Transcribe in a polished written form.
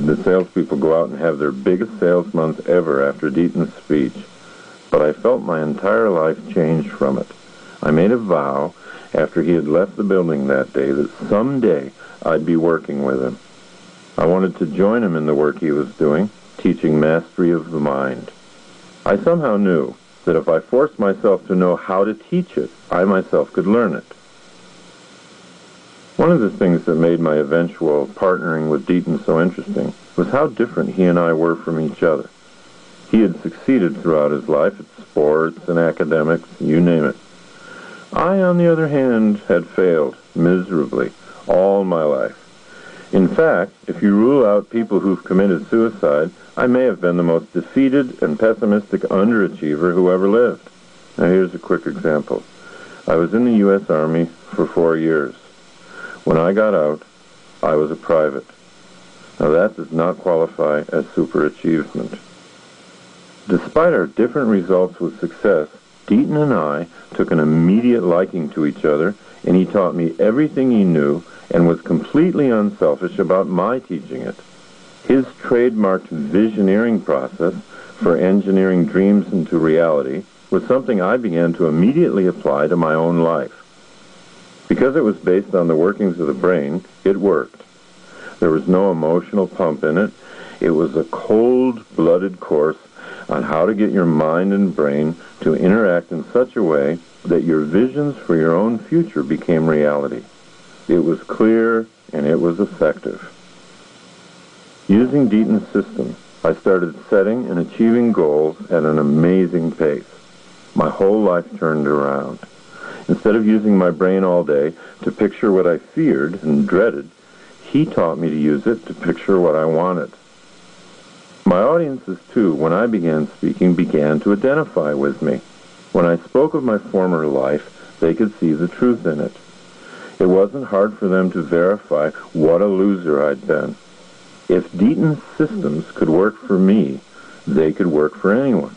the salespeople go out and have their biggest sales month ever after Deaton's speech, but I felt my entire life change from it. I made a vow after he had left the building that day that someday I'd be working with him. I wanted to join him in the work he was doing, teaching mastery of the mind. I somehow knew that if I forced myself to know how to teach it, I myself could learn it. One of the things that made my eventual partnering with Deaton so interesting was how different he and I were from each other. He had succeeded throughout his life at sports and academics, you name it. I, on the other hand, had failed miserably all my life. In fact, if you rule out people who've committed suicide, I may have been the most defeated and pessimistic underachiever who ever lived. Now here's a quick example. I was in the U.S. Army for 4 years. When I got out, I was a private. Now that does not qualify as superachievement. Despite our different results with success, Deaton and I took an immediate liking to each other, and he taught me everything he knew and was completely unselfish about my teaching it. His trademarked visioneering process for engineering dreams into reality was something I began to immediately apply to my own life. Because it was based on the workings of the brain, it worked. There was no emotional pump in it. It was a cold-blooded course on how to get your mind and brain to interact in such a way that your visions for your own future became reality. It was clear and it was effective. Using Deaton's system, I started setting and achieving goals at an amazing pace. My whole life turned around. Instead of using my brain all day to picture what I feared and dreaded, he taught me to use it to picture what I wanted. My audiences, too, when I began speaking, began to identify with me. When I spoke of my former life, they could see the truth in it. It wasn't hard for them to verify what a loser I'd been. If Deaton's systems could work for me, they could work for anyone.